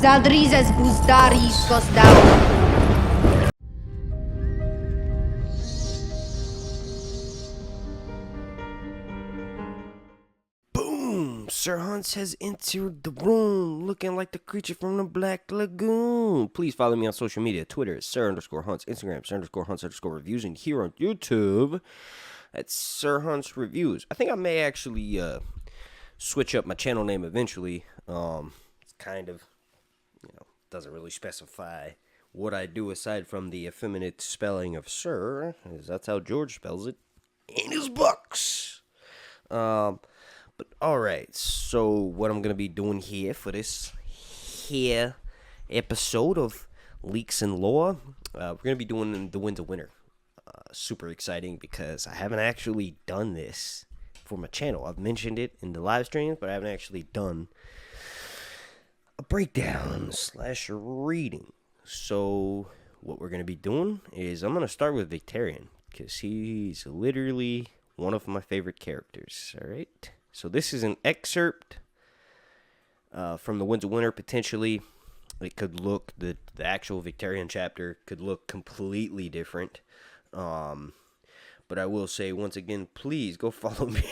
Zaldrizes buzdaris gosdau. Sir Hunts has entered the room looking like the creature from the Black Lagoon. Please follow me on social media. Twitter is Sir_Hunts. Instagram, Sir_Hunts_reviews. And here on YouTube, that's Sir Hunts Reviews. I think I may actually switch up my channel name eventually. It's kind of, doesn't really specify what I do aside from the effeminate spelling of Sir, because that's how George spells it in his books. But alright, so what I'm going to be doing here for this here episode of Leaks and Lore, we're going to be doing The Winds of Winter. Super exciting because I haven't actually done this for my channel. I've mentioned it in the live streams, but I haven't actually done a breakdown / reading. So what we're going to be doing is I'm going to start with Victarion because he's literally one of my favorite characters, alright? So this is an excerpt from The Winds of Winter, potentially. It could look, the actual Victarion chapter could look completely different. But I will say, once again, please go follow me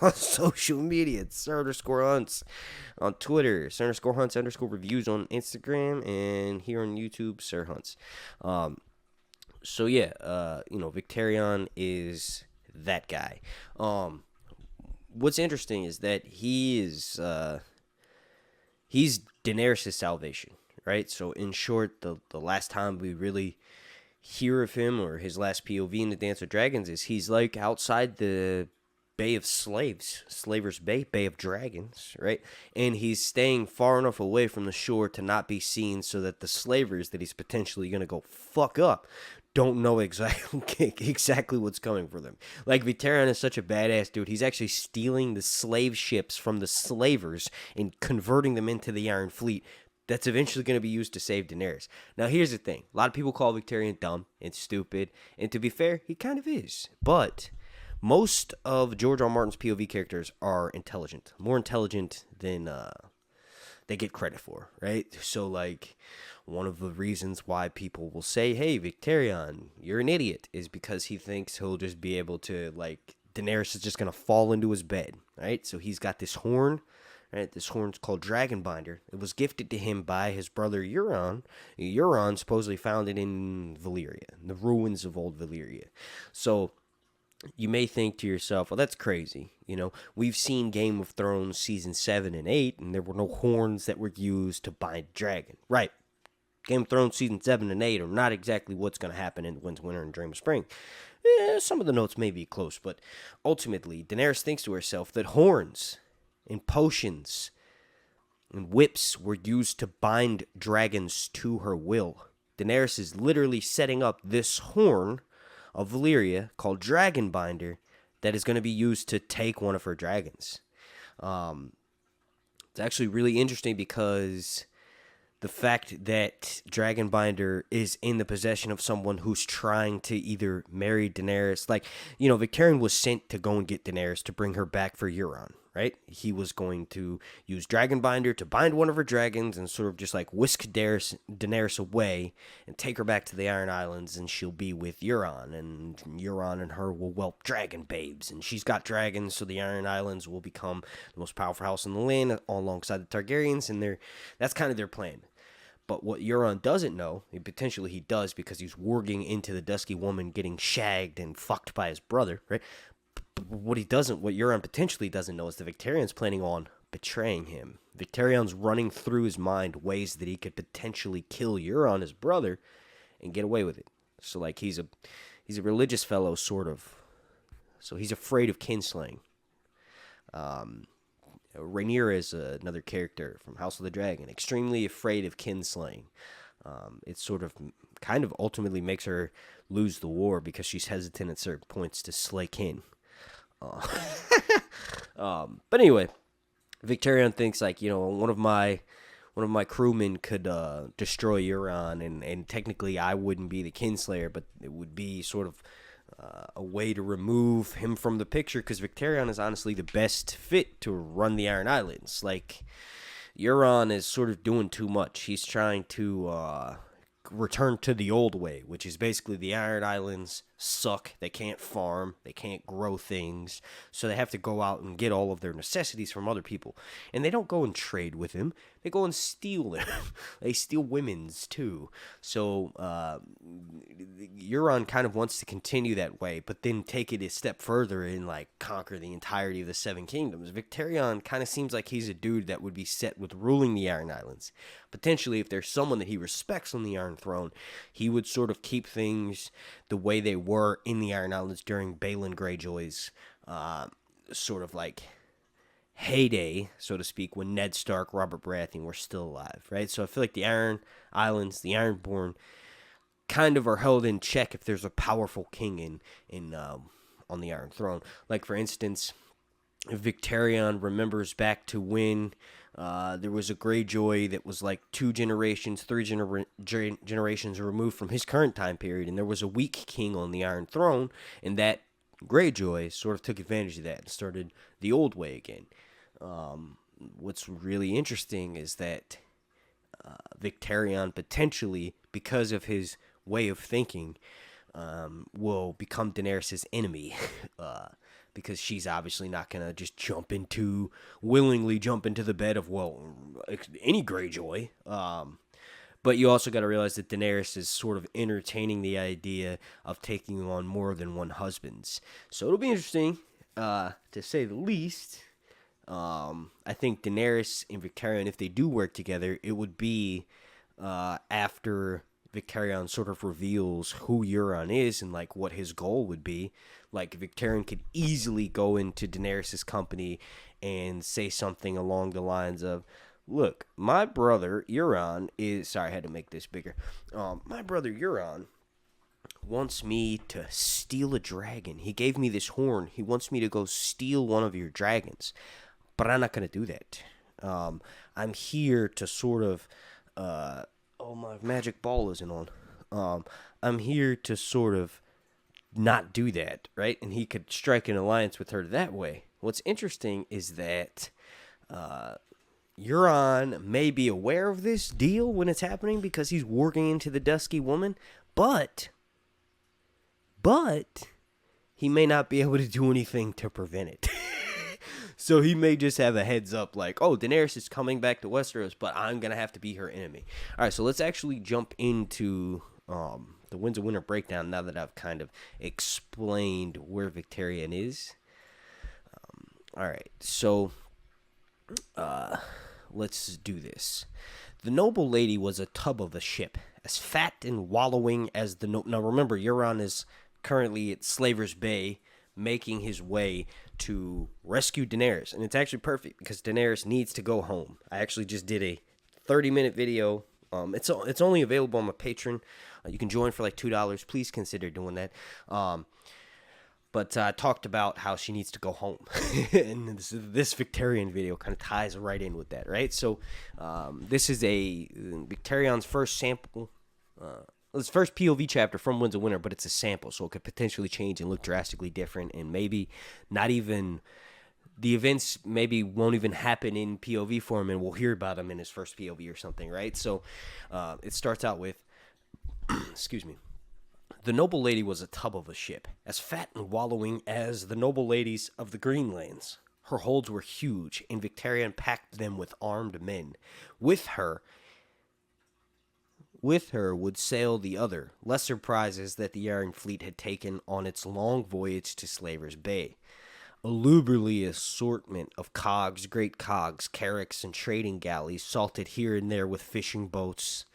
on social media. It's Sir_Hunts on Twitter, Sir_Hunts_reviews on Instagram, and here on YouTube, Sir Hunts. So yeah, Victarion is that guy. What's interesting is that he's Daenerys' salvation, right? So in short, the last time we really hear of him, or his last POV in the Dance of Dragons, is he's like outside the Bay of Slaves, Slavers Bay, Bay of Dragons, right? And he's staying far enough away from the shore to not be seen so that the slavers that he's potentially going to go fuck up don't know exactly what's coming for them. Like, Victarion is such a badass dude. He's actually stealing the slave ships from the slavers and converting them into the Iron Fleet that's eventually going to be used to save Daenerys. Now, here's the thing. A lot of people call Victarion dumb and stupid, and to be fair, he kind of is. But most of George R. R. Martin's POV characters are intelligent. More intelligent than they get credit for, right? So, like, one of the reasons why people will say, hey, Victarion, you're an idiot, is because he thinks he'll just be able to, like, Daenerys is just going to fall into his bed, right? So he's got this horn, right? This horn's called Dragonbinder. It was gifted to him by his brother Euron. Euron supposedly found it in Valyria, in the ruins of old Valyria. So you may think to yourself, well, that's crazy. We've seen Game of Thrones season 7 and 8, and there were no horns that were used to bind a dragon. Right. Game of Thrones season 7 and 8 are not exactly what's going to happen in The Winds of Winter and Dream of Spring. Some of the notes may be close, but ultimately, Daenerys thinks to herself that horns and potions and whips were used to bind dragons to her will. Daenerys is literally setting up this horn of Valyria called Dragonbinder that is going to be used to take one of her dragons. It's actually really interesting because the fact that Dragonbinder is in the possession of someone who's trying to either marry Daenerys, Victarion was sent to go and get Daenerys to bring her back for Euron, right? He was going to use Dragonbinder to bind one of her dragons and sort of just like whisk Daenerys away and take her back to the Iron Islands, and she'll be with Euron, and Euron and her will whelp dragon babes, and she's got dragons, so the Iron Islands will become the most powerful house in the land alongside the Targaryens, and that's kind of their plan. But what Euron doesn't know, and potentially he does because he's warging into the Dusky Woman getting shagged and fucked by his brother, right? What Euron potentially doesn't know is that Victarion's planning on betraying him. Victarion's running through his mind ways that he could potentially kill Euron, his brother, and get away with it. So, like, he's a religious fellow, sort of. So he's afraid of kinslaying. Rhaenyra is another character from House of the Dragon, extremely afraid of kinslaying. It sort of kind of ultimately makes her lose the war because she's hesitant at certain points to slay kin. But anyway, Victarion thinks, like, one of my crewmen could destroy Euron, and technically I wouldn't be the kinslayer, but it would be sort of a way to remove him from the picture, because Victarion is honestly the best fit to run the Iron Islands. Like, Euron is sort of doing too much. He's trying to return to the old way, which is basically the Iron Islands suck. They can't farm, they can't grow things, so they have to go out and get all of their necessities from other people. And they don't go and trade with him, they go and steal them. They steal women's too. So Euron kind of wants to continue that way, but then take it a step further and like conquer the entirety of the Seven Kingdoms. Victarion kind of seems like he's a dude that would be set with ruling the Iron Islands. Potentially, if there's someone that he respects on the Iron Throne, he would sort of keep things the way they were in the Iron Islands during Balon Greyjoy's sort of like heyday, so to speak, when Ned Stark, Robert Baratheon were still alive, right? So I feel like the Iron Islands, the Ironborn, kind of are held in check if there's a powerful king on the Iron Throne. Like, for instance, Victarion remembers back to when there was a Greyjoy that was like 2 generations, 3 generations removed from his current time period, and there was a weak king on the Iron Throne, and that Greyjoy sort of took advantage of that and started the old way again. What's really interesting is that Victarion potentially, because of his way of thinking, will become Daenerys' enemy. Because she's obviously not going to just willingly jump into the bed of, well, any Greyjoy. But you also got to realize that Daenerys is sort of entertaining the idea of taking on more than one husband. So it'll be interesting, to say the least. I think Daenerys and Victarion, if they do work together, it would be after Victarion sort of reveals who Euron is and like what his goal would be. Like, Victarion could easily go into Daenerys' company and say something along the lines of, look, my brother Euron is... Sorry, I had to make this bigger. My brother Euron wants me to steal a dragon. He gave me this horn. He wants me to go steal one of your dragons. But I'm not going to do that. I'm here to sort of... oh, my magic ball isn't on. I'm here to sort of not do that, right? And he could strike an alliance with her that way. What's interesting is that Euron may be aware of this deal when it's happening because he's working into the Dusky Woman, but he may not be able to do anything to prevent it. So he may just have a heads up like, oh, Daenerys is coming back to Westeros, but I'm going to have to be her enemy. All right, so let's actually jump into the Winds of Winter breakdown now that I've kind of explained where Victarion is. All right, so let's do this. The noble lady was a tub of a ship, as fat and wallowing as the... Now remember, Euron is currently at Slaver's Bay, making his way to rescue Daenerys. And it's actually perfect because Daenerys needs to go home. I actually just did a 30-minute video. It's only available on my Patreon. You can join for like $2. Please consider doing that. But I talked about how she needs to go home. And this Victarion video kind of ties right in with that, right? So this is a Victarion's first sample. It's first POV chapter from Winds of Winter, but it's a sample, so it could potentially change and look drastically different, and maybe not even... The events maybe won't even happen in POV form, and we'll hear about them in his first POV or something, right? So it starts out with... excuse me. The noble lady was a tub of a ship, as fat and wallowing as the noble ladies of the Greenlands. Her holds were huge, and Victarion packed them with armed men. With her would sail the other, lesser prizes that the Iron Fleet had taken on its long voyage to Slaver's Bay. A lubberly assortment of cogs, great cogs, carracks, and trading galleys salted here and there with fishing boats.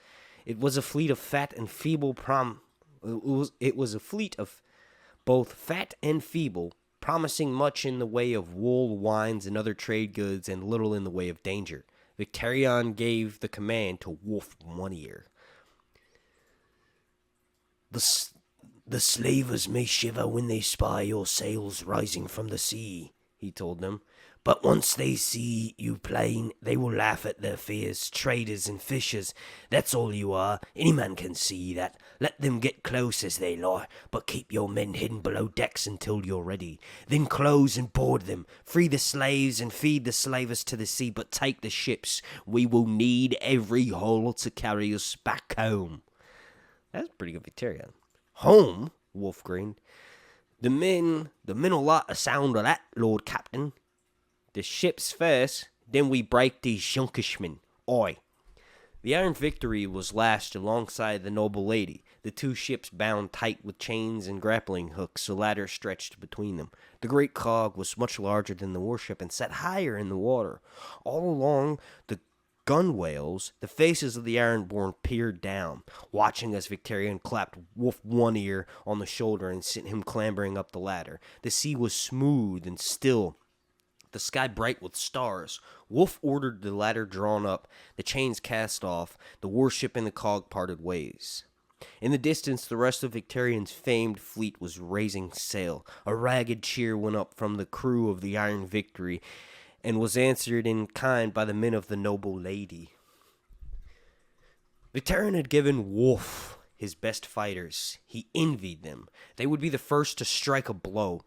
It was a fleet of fat and feeble It was a fleet of both fat and feeble, promising much in the way of wool, wines, and other trade goods, and little in the way of danger. Victarion gave the command to Wolf One Ear. The slavers may shiver when they spy your sails rising from the sea, he told them, But once they see you plain, they will laugh at their fears. Traders and fishers, that's all you are. Any man can see that. Let them get close as they lie, but keep your men hidden below decks until you're ready. Then close and board them. Free the slaves and feed the slavers to the sea, but take the ships. We will need every hull to carry us back home. That's pretty good, Victarion. Home? Wolf grinned. The men'll like the sound of that, Lord Captain. The ships first, then we break these Junkishmen. Oi. The Iron Victory was lashed alongside the noble lady, the two ships bound tight with chains and grappling hooks, a ladder stretched between them. The great cog was much larger than the warship and set higher in the water. All along the gunwales, the faces of the Ironborn peered down, watching as Victarion clapped Wolf one ear on the shoulder and sent him clambering up the ladder. The sea was smooth and still, the sky bright with stars. Wolf ordered the ladder drawn up, the chains cast off, the warship and the cog parted ways. In the distance, the rest of Victarion's famed fleet was raising sail. A ragged cheer went up from the crew of the Iron Victory, and was answered in kind by the men of the noble lady. Victarion had given Wolf his best fighters. He envied them. They would be the first to strike a blow,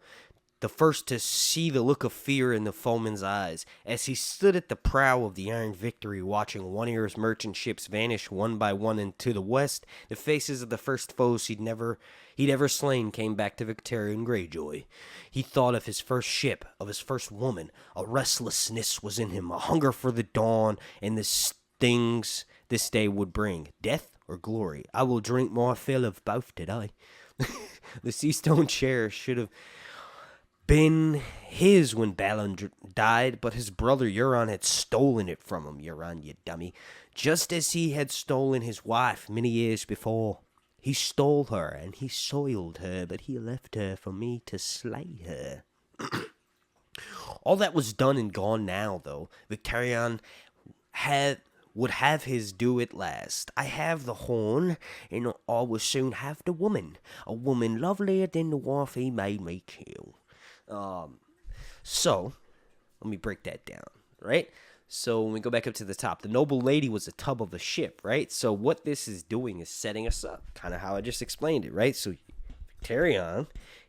the first to see the look of fear in the foeman's eyes, as he stood at the prow of the Iron Victory, watching One Ear's merchant ships vanish one by one into the west. The faces of the first foes he'd ever slain came back to Victarion Greyjoy. He thought of his first ship, of his first woman. A restlessness was in him, a hunger for the dawn and the things this day would bring, death or glory. I will drink my fill of both today. The sea stone chair should have been his when Balin died, but his brother Euron had stolen it from him, Euron, you dummy, just as he had stolen his wife many years before. He stole her, and he soiled her, but he left her for me to slay her. All that was done and gone now, though. Victarion would have his due at last. I have the horn, and I will soon have the woman, a woman lovelier than the wife he made me kill. So, let me break that down, right? So, when we go back up to the top, the noble lady was the tub of the ship, right? So, what this is doing is setting us up, kind of how I just explained it, right? So, Victarion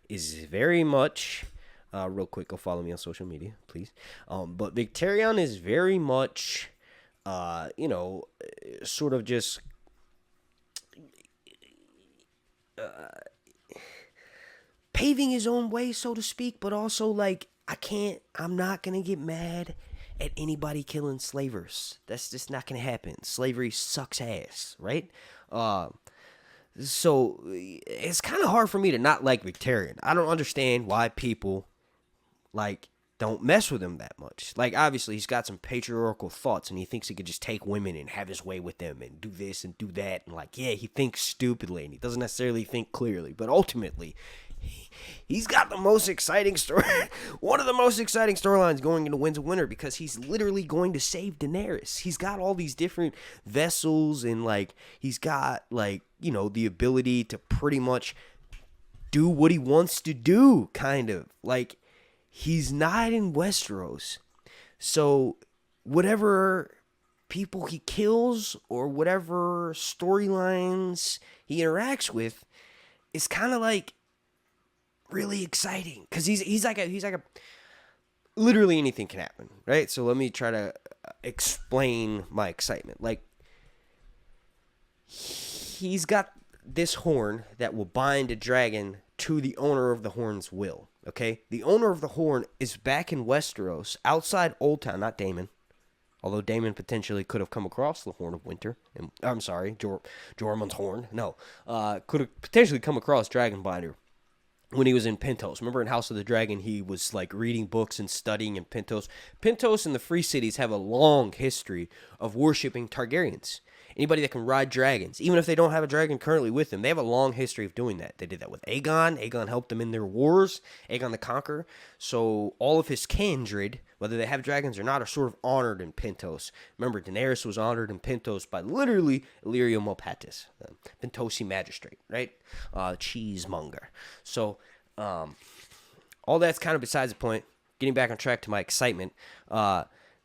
is very much, real quick, go follow me on social media, please. But Victarion is very much, sort of just, paving his own way, so to speak, but also, like, I'm not going to get mad at anybody killing slavers. That's just not going to happen. Slavery sucks ass, right? So, it's kind of hard for me to not like Victarion. I don't understand why people, like, don't mess with him that much. Like, obviously, he's got some patriarchal thoughts, and he thinks he could just take women and have his way with them and do this and do that. And, like, yeah, he thinks stupidly, and he doesn't necessarily think clearly. But ultimately, he's got the most exciting story, one of the most exciting storylines going into Winds of Winter, because he's literally going to save Daenerys. He's got all these different vessels, and, like, he's got, like, the ability to pretty much do what he wants to do, kind of. Like, he's not in Westeros. So, whatever people he kills or whatever storylines he interacts with is kind of, like, really exciting, because he's like a literally anything can happen, right? So let me try to explain my excitement. Like, he's got this horn that will bind a dragon to the owner of the horn's will. Okay, the owner of the horn is back in Westeros, outside Old Town, not Daemon. Although Daemon potentially could have come across the Horn of Winter, and I'm sorry, Jormungand's horn. No, could have potentially come across Dragonbinder when he was in Pentos. Remember in House of the Dragon, he was, like, reading books and studying in Pentos. Pentos and the Free Cities have a long history of worshiping Targaryens. Anybody that can ride dragons, even if they don't have a dragon currently with them, they have a long history of doing that. They did that with Aegon. Aegon helped them in their wars, Aegon the Conqueror. So all of his kindred, whether they have dragons or not, are sort of honored in Pentos. Remember, Daenerys was honored in Pentos by literally Illyrio Mopatis, the Pentosi magistrate, right? Cheesemonger. So all that's kind of besides the point. getting back on track to my excitement,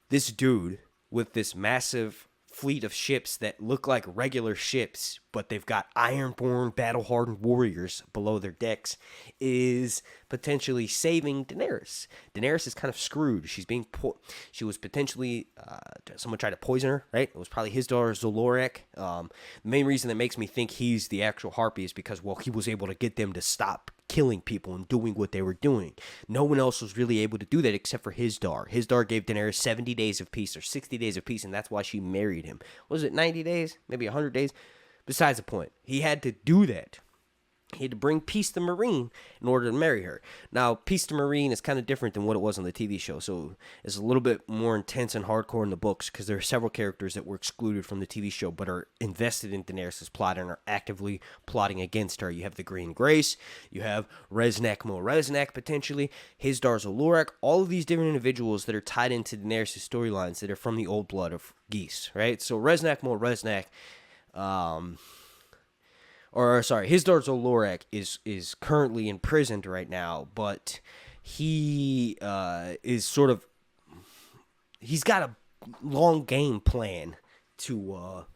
this dude with this massive fleet of ships that look like regular ships, but they've got iron-born, battle-hardened warriors below their decks, is potentially saving Daenerys. Daenerys is kind of screwed. She's being she was potentially someone tried to poison her, right? It was probably his daughter Zolorak. The main reason that makes me think he's the actual Harpy is because, well, he was able to get them to stop killing people and doing what they were doing. No one else was really able to do that except for his daughter. His daughter gave Daenerys 70 days of peace or 60 days of peace, and that's why she married him. Was it 90 days? Maybe 100 days? Besides the point. He had to do that. He had to bring peace to Meereen in order to marry her. Now, peace to Meereen is kind of different than what it was on the TV show, so it's a little bit more intense and hardcore in the books because there are several characters that were excluded from the TV show but are invested in Daenerys' plot and are actively plotting against her. You have the Green Grace, you have Reznak Mo Reznak potentially, his Darzalorak, all of these different individuals that are tied into Daenerys' storylines that are from the old blood of Geese, right? So Reznak Mo Reznak, his daughter Zolorak is currently imprisoned right now, but he is sort of, he's got a long game plan to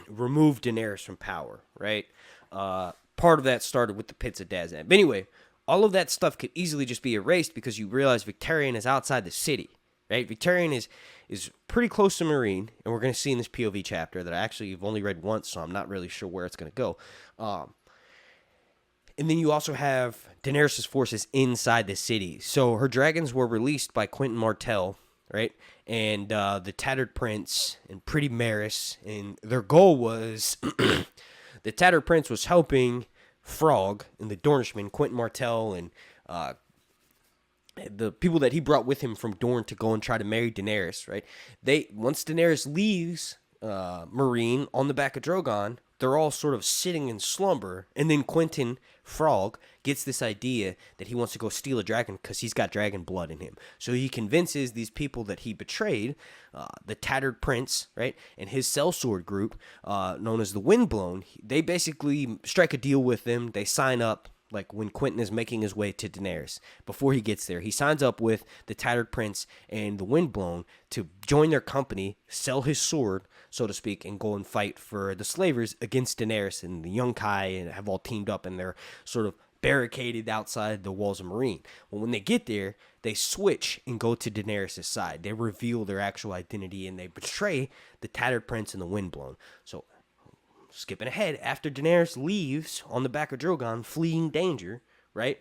remove Daenerys from power, right? Part of that started with the Pits of Dazan. But anyway, all of that stuff could easily just be erased because you realize Victarion is outside the city, right? Victarion is pretty close to Meereen, and we're going to see in this POV chapter that I actually have only read once, so I'm not really sure where it's going to go. And then you also have Daenerys' forces inside the city. So her dragons were released by Quentin Martell, right? And the Tattered Prince and Pretty Maris, and their goal was the Tattered Prince was helping Frog and the Dornishmen, Quentin Martell, and the people that he brought with him from Dorne to go and try to marry Daenerys, right? Once Daenerys leaves Meereen on the back of Drogon, they're all sort of sitting in slumber, and then Quentin Frog gets this idea that he wants to go steal a dragon because he's got dragon blood in him. So he convinces these people that he betrayed, the Tattered Prince, right, and his sellsword group, known as the Windblown. They basically strike a deal with them. They sign up. Like when Quentin is making his way to Daenerys, before he gets there, he signs up with the Tattered Prince and the Windblown to join their company, sell his sword, so to speak, and go and fight for the slavers against Daenerys and the Yunkai, and have all teamed up, and they're sort of barricaded outside the walls of Meereen. Well, when they get there, they switch and go to Daenerys' side. They reveal their actual identity, and they betray the Tattered Prince and the Windblown. So, skipping ahead, after Daenerys leaves on the back of Drogon, fleeing danger, right?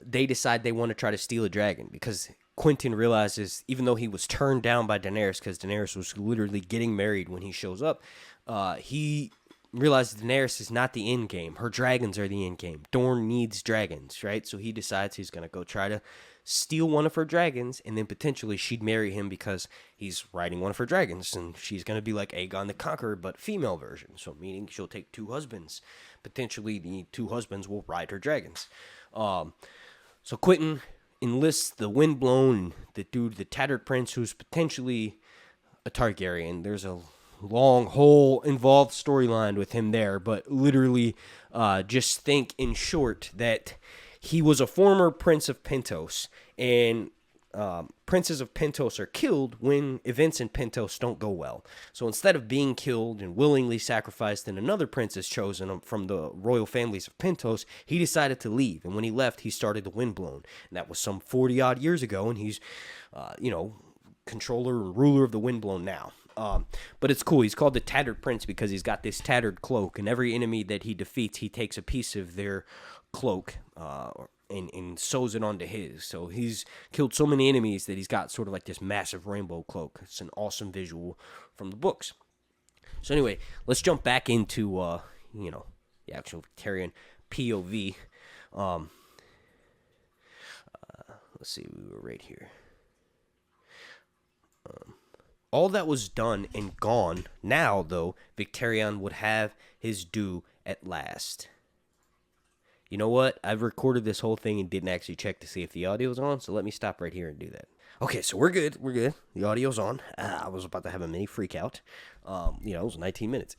They decide they want to try to steal a dragon because Quentin realizes, even though he was turned down by Daenerys because Daenerys was literally getting married when he shows up, he realizes Daenerys is not the end game. Her dragons are the end game. Dorne needs dragons, right? So he decides he's going to go try to steal one of her dragons, and then potentially she'd marry him because he's riding one of her dragons, and she's going to be like Aegon the Conqueror, but female version. So meaning she'll take two husbands. Potentially the two husbands will ride her dragons. So Quentin enlists the Windblown, the dude, the Tattered Prince, who's potentially a Targaryen. There's a long, whole involved storyline with him there, but literally just think in short that he was a former Prince of Pentos, and princes of Pentos are killed when events in Pentos don't go well. So instead of being killed and willingly sacrificed and another prince is chosen from the royal families of Pentos, he decided to leave. And when he left, he started the Windblown. And that was some 40-odd years ago, and he's, controller and ruler of the Windblown now. But it's cool. He's called the Tattered Prince because he's got this tattered cloak, and every enemy that he defeats, he takes a piece of their cloak and sews it onto his. So he's killed so many enemies that he's got sort of like this massive rainbow cloak. It's an awesome visual from the books. So anyway, let's jump back into the actual Victarion POV. Let's see, we were right here. All that was done and gone. Now, though, Victarion would have his due at last. You know what? I've recorded this whole thing and didn't actually check to see if the audio was on, so let me stop right here and do that. Okay, so we're good. We're good. The audio's on. I was about to have a mini freak out. It was 19 minutes.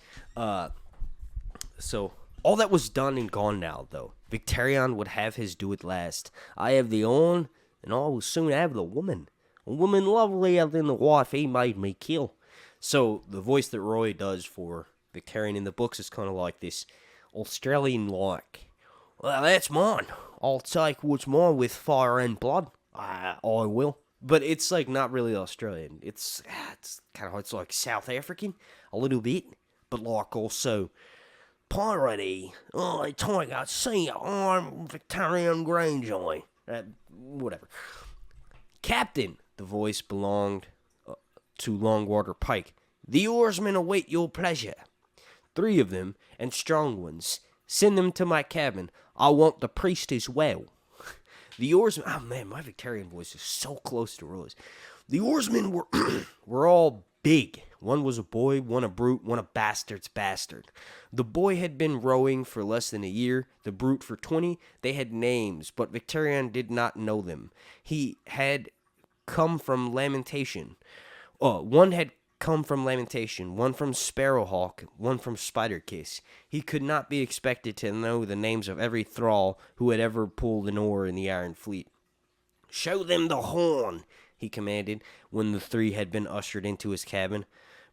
So all that was done and gone now, though. Victarion would have his do it last. I have the horn, and I will soon have the woman. A woman lovelier than the wife he made me kill. So the voice that Roy does for Victarion in the books is kind of like this Australian-like. Well, that's mine. I'll take what's mine with fire and blood. I will. But it's like not really Australian. It's kind of, it's like South African a little bit, but like also piratey. Oh, tiger, see ya, I'm Victarion Greyjoy. Whatever. Captain, the voice belonged to Longwater Pike. The oarsmen await your pleasure. 3 of them, and strong ones. Send them to my cabin. I want the priest as well. The oarsmen... Oh, man, my Victarion voice is so close to Roy's. The oarsmen were were all big. One was a boy, one a brute, one a bastard's bastard. The boy had been rowing for less than a year, the brute for 20. They had names, but Victarion did not know them. He had come from Lamentation. One had come from Lamentation, one from Sparrowhawk, one from Spiderkiss. He could not be expected to know the names of every thrall who had ever pulled an oar in the Iron Fleet. Show them the horn, he commanded, when the 3 had been ushered into his cabin.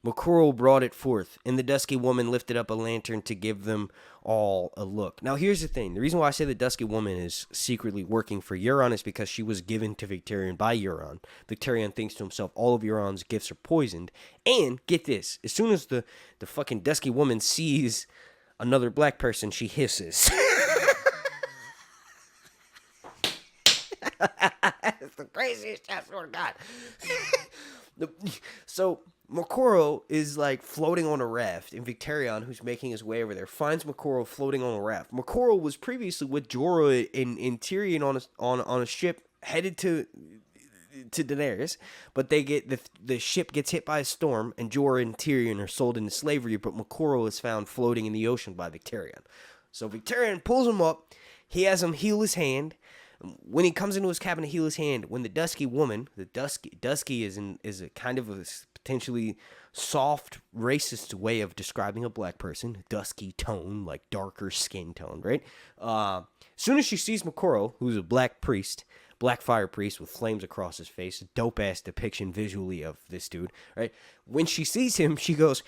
McCorrell brought it forth, and the dusky woman lifted up a lantern to give them all a look. Now, here's the thing. The reason why I say the dusky woman is secretly working for Euron is because she was given to Victarion by Euron. Victarion thinks to himself, all of Euron's gifts are poisoned. And, get this, as soon as the fucking dusky woman sees another black person, she hisses. It's the craziest shit, I swear to God. So McCorrell is like floating on a raft, and Victarion, who's making his way over there, finds McCorrell floating on a raft. McCorrell was previously with Jorah and Tyrion on a ship headed to Daenerys, but the ship gets hit by a storm, and Jorah and Tyrion are sold into slavery. But McCorrell is found floating in the ocean by Victarion. So Victarion pulls him up. He has him heal his hand. When he comes into his cabin to heal his hand, when the dusky woman, dusky is a kind of a potentially soft, racist way of describing a black person, dusky tone, like darker skin tone, right? As soon as she sees McCorrell, who's a black priest, black fire priest with flames across his face, dope ass depiction visually of this dude, right? When she sees him, she goes,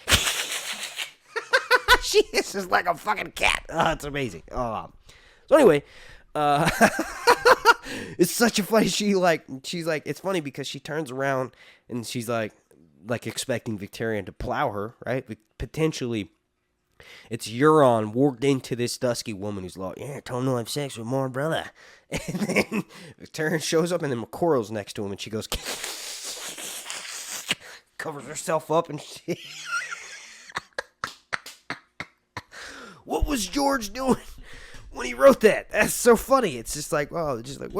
she hisses like a fucking cat. Oh, it's amazing. So anyway. It's such a funny. She's like, it's funny because she turns around and she's like expecting Victarion to plow her, right? Potentially, it's Euron walked into this dusky woman who's like, yeah, told him to have sex with my brother. And then Victarion shows up, and then McCorrell's next to him, and she goes, covers herself up, and she. What was George doing when he wrote that? That's so funny. It's just like, oh, just like,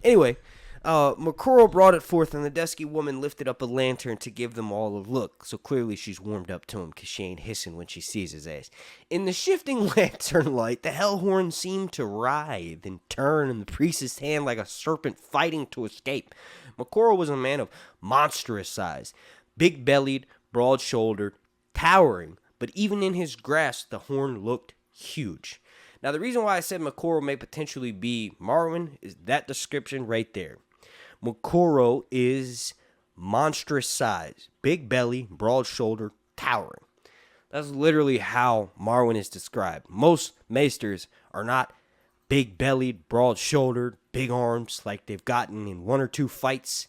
anyway, McCorrell brought it forth, and the dusky woman lifted up a lantern to give them all a look. So clearly she's warmed up to him, because she ain't hissing when she sees his ass. In the shifting lantern light, the hellhorn seemed to writhe and turn in the priest's hand like a serpent fighting to escape. McCorrell was a man of monstrous size, big-bellied, broad-shouldered, towering, but even in his grasp, the horn looked huge. Now, the reason why I said McCorrell may potentially be Marwyn is that description right there. McCorrell is monstrous size, big belly, broad shoulder, towering. That's literally how Marwyn is described. Most maesters are not big-bellied, broad-shouldered, big arms like they've gotten in 1 or 2 fights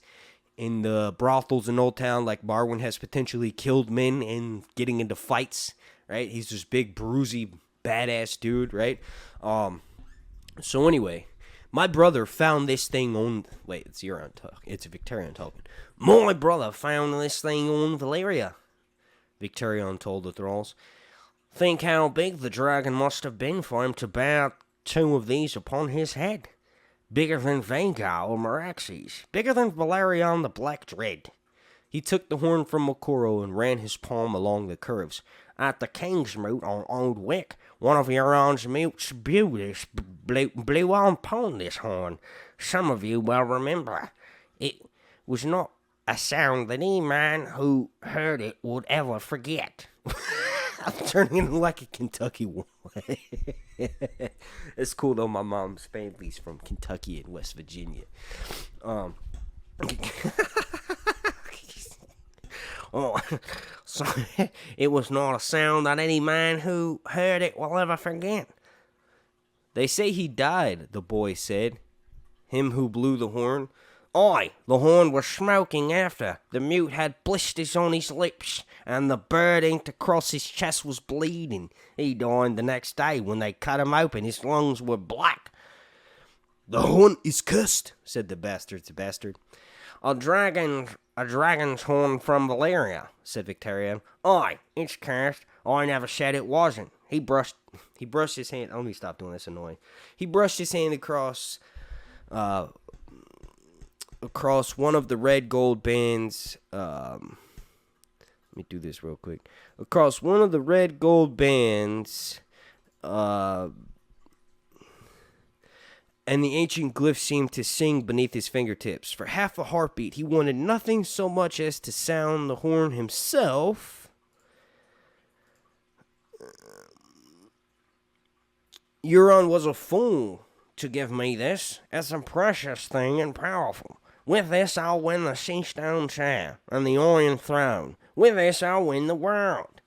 in the brothels in Old Town, like Marwyn has potentially killed men and getting into fights, right? He's this big, bruisey, badass dude, right? So anyway, my brother found this thing on... Wait, it's Euron talking. It's Victarion talking. My brother found this thing on Valyria, Victarion told the thralls. Think how big the dragon must have been for him to bear 2 of these upon his head. Bigger than Vhagar or Meraxes. Bigger than Valerion the Black Dread. He took the horn from McCorrell and ran his palm along the curves. At the King's Moot on Old Wick, one of Euron's mute's beauties blew on upon this horn. Some of you will remember. It was not a sound that any man who heard it would ever forget. I'm turning into like a Kentucky woman. It's cool though. My mom's family's from Kentucky and West Virginia. Oh, so it was not a sound that any man who heard it will ever forget. They say he died, the boy said. Him who blew the horn. Aye, the horn was smoking after. The mute had blisters on his lips, and the bird inked across his chest was bleeding. He died the next day. When they cut him open, his lungs were black. The horn is cursed, said the bastard's bastard. A dragon's horn from Valeria, said Victarion. Aye, it's cursed. I never said it wasn't. He brushed his hand. Let me stop doing this, annoying. He brushed his hand across one of the red gold bands. Let me do this real quick. Across one of the red gold bands, and the ancient glyph seemed to sing beneath his fingertips. For half a heartbeat, he wanted nothing so much as to sound the horn himself. Euron was a fool to give me this. It's a precious thing and powerful. With this, I'll win the sea stone chair and the Iron Throne. With this, I'll win the world.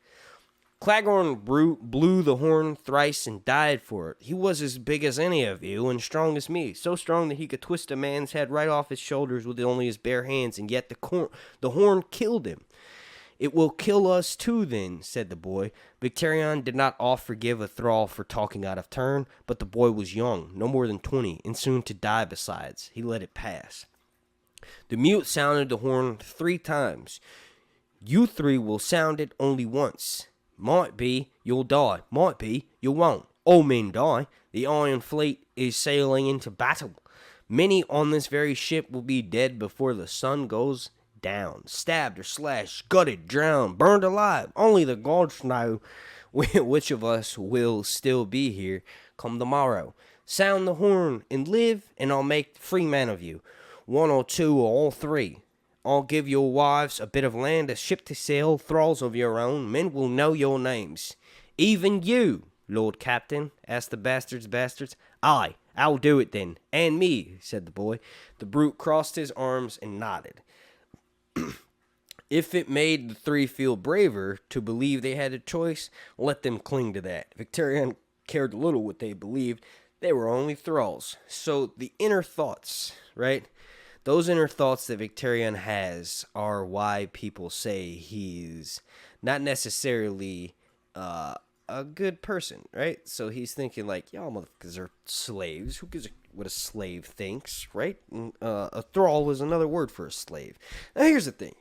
Claghorn blew the horn thrice and died for it. He was as big as any of you and strong as me, so strong that he could twist a man's head right off his shoulders with only his bare hands, and yet the horn killed him. It will kill us too, then, said the boy. Victarion did not oft forgive a thrall for talking out of turn, but the boy was young, no more than 20, and soon to die besides. He let it pass. The mute sounded the horn 3 times. You 3 will sound it only once. Might be you'll die. Might be you won't. All men die. The Iron Fleet is sailing into battle. Many on this very ship will be dead before the sun goes down. Stabbed or slashed, gutted, drowned, burned alive. Only the gods know which of us will still be here come tomorrow. Sound the horn and live, and I'll make free men of you. 1 or 2 or all 3. I'll give your wives a bit of land, a ship to sail, thralls of your own. Men will know your names. Even you, Lord Captain, asked the bastards. Aye, I'll do it then. And me, said the boy. The brute crossed his arms and nodded. If it made the 3 feel braver to believe they had a choice, let them cling to that. Victarion cared little what they believed. They were only thralls. So the inner thoughts, right? Those inner thoughts that Victarion has are why people say he's not necessarily a good person, right? So he's thinking like, y'all motherfuckers are slaves. Who gives a what a slave thinks, right? A thrall was another word for a slave. Now here's the thing,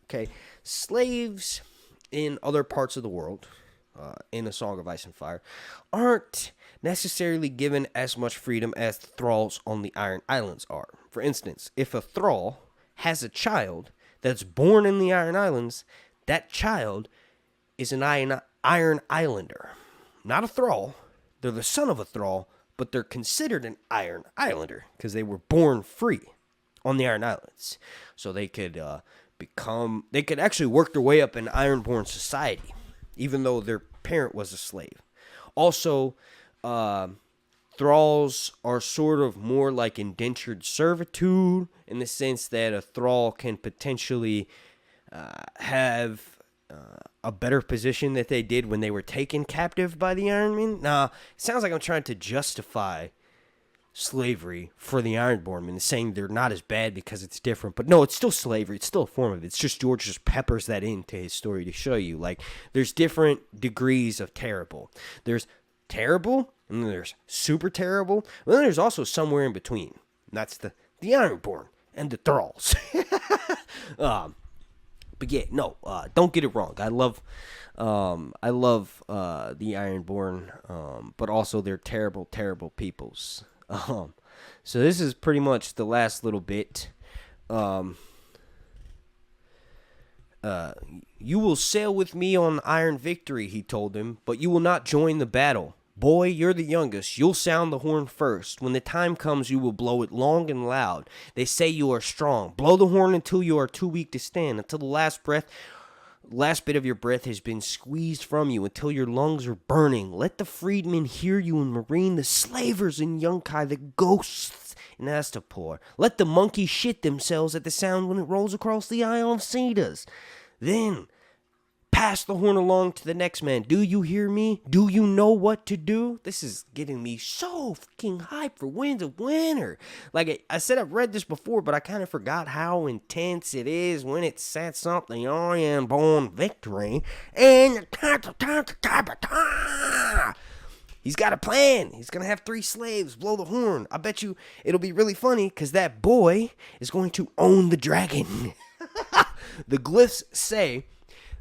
okay? Slaves in other parts of the world, in A Song of Ice and Fire, aren't necessarily given as much freedom as the thralls on the Iron Islands are. For instance, if a thrall has a child that's born in the Iron Islands, that child is an Iron Islander. Not a thrall. They're the son of a thrall, but they're considered an Iron Islander because they were born free on the Iron Islands. So they could actually work their way up in Ironborn society, even though their parent was a slave. Also, thralls are sort of more like indentured servitude in the sense that a thrall can potentially have a better position that they did when they were taken captive by the Ironmen. Now, it sounds like I'm trying to justify slavery for the Ironborn and saying they're not as bad because it's different. But no, it's still slavery. It's still a form of it. It's just George just peppers that into his story to show you. Like, there's different degrees of terrible. There's terrible, and then there's super terrible. And then there's also somewhere in between. And that's the Ironborn and the thralls. But yeah, no, don't get it wrong. I love the Ironborn, but also they're terrible, terrible peoples. So this is pretty much the last little bit. You will sail with me on Iron Victory, he told him, but you will not join the battle. Boy, you're the youngest. You'll sound the horn first. When the time comes, you will blow it long and loud. They say you are strong. Blow the horn until you are too weak to stand, until the last breath last bit of your breath has been squeezed from you until your lungs are burning. Let the freedmen hear you in Marine, the slavers in Yunkai, the ghosts in Astapor. Let the monkeys shit themselves at the sound when it rolls across the Isle of Cedars. Then pass the horn along to the next man. Do you hear me? Do you know what to do? This is getting me so fucking hyped for Winds of Winter. Like I said, I've read this before, but I kind of forgot how intense it is when it says something. I am born victory. And he's got a plan. He's going to have 3 slaves blow the horn. I bet you it'll be really funny because that boy is going to own the dragon. The glyphs say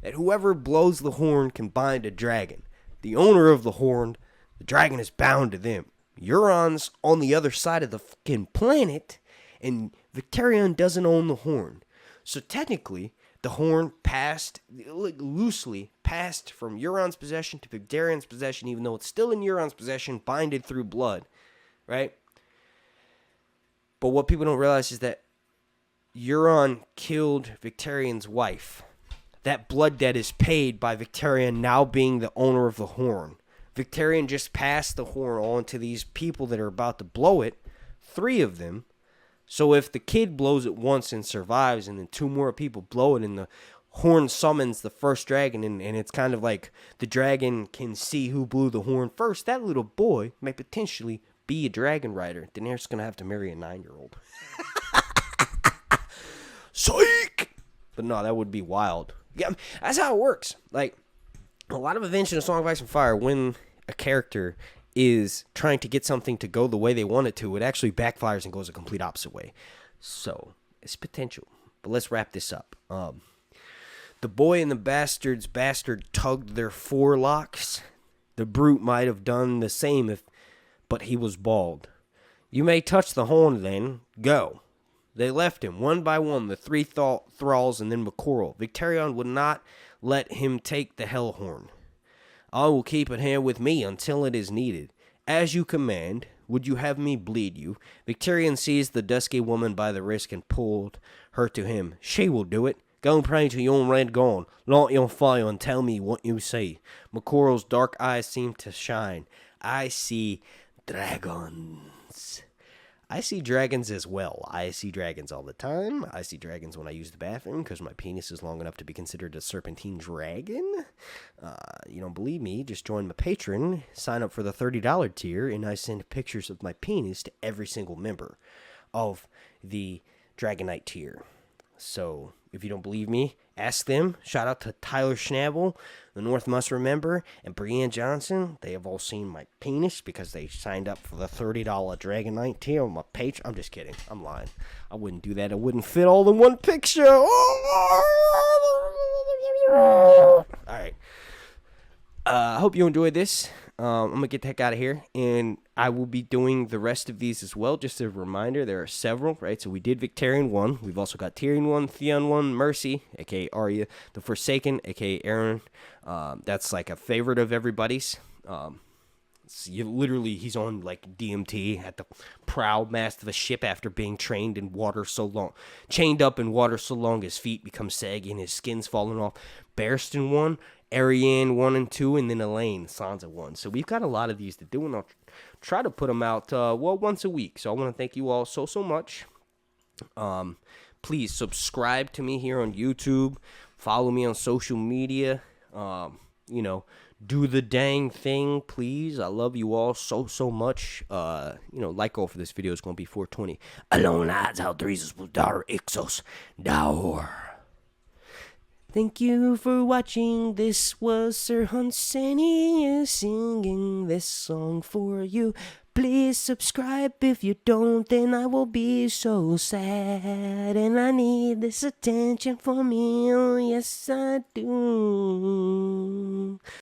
that whoever blows the horn can bind a dragon. The owner of the horn, the dragon is bound to them. Euron's on the other side of the fucking planet, and Victarion doesn't own the horn. So technically, the horn loosely passed from Euron's possession to Victarion's possession, even though it's still in Euron's possession, binded through blood, right? But what people don't realize is that Euron killed Victarion's wife. That blood debt is paid by Victarion now being the owner of the horn. Victarion just passed the horn on to these people that are about to blow it, 3 of them. So if the kid blows it once and survives, and then 2 more people blow it, and the horn summons the first dragon, and it's kind of like the dragon can see who blew the horn first, that little boy may potentially be a dragon rider. Daenerys is going to have to marry a 9-year-old. Psych! But no, that would be wild. Yeah, that's how it works. Like, a lot of events in A Song of Ice and Fire, when a character is trying to get something to go the way they want it to, it actually backfires and goes a complete opposite way. So, it's potential. But let's wrap this up. The boy and the bastard tugged their forelocks. The brute might have done the same but he was bald. You may touch the horn then. Go. They left him, one by one, the 3 thralls and then McCorrell. Victarion would not let him take the hell horn. I will keep it here with me until it is needed. As you command, would you have me bleed you? Victarion seized the dusky woman by the wrist and pulled her to him. She will do it. Go and pray to yon red god. Light your fire and tell me what you see. McCorrell's dark eyes seemed to shine. I see dragons. I see dragons as well. I see dragons all the time. I see dragons when I use the bathroom because my penis is long enough to be considered a serpentine dragon. You don't believe me? Just join my Patreon, sign up for the $30 tier, and I send pictures of my penis to every single member of the Dragonite tier. So, if you don't believe me, ask them. Shout out to Tyler Schnabel, The North Must Remember, and Breanne Johnson. They have all seen my penis because they signed up for the $30 Dragonite tier on my Patreon. I'm just kidding. I'm lying. I wouldn't do that. It wouldn't fit all in one picture. Alright. I hope you enjoyed this. I'm going to get the heck out of here, and I will be doing the rest of these as well. Just a reminder, there are several, right? So we did Victarion 1. We've also got Tyrion 1, Theon 1, Mercy, a.k.a. Arya, The Forsaken, a.k.a. Aaron. That's like a favorite of everybody's. He's on like DMT at the prow mast of a ship after being chained up in water so long his feet become saggy and his skin's falling off. Barristan 1, Arianne 1 and 2, and then Elaine, Sansa 1. So we've got a lot of these to do, and I'll try to put them out, once a week. So I want to thank you all so much. Please subscribe to me here on YouTube. Follow me on social media. Do the dang thing, please. I love you all so much. Like goal for this video is going to be 420. Alone odds out threes will dar ixos daur. Thank you for watching. This was Sir Hunsany singing this song for you. Please subscribe. If you don't, then I will be so sad. And I need this attention from you. Yes, I do.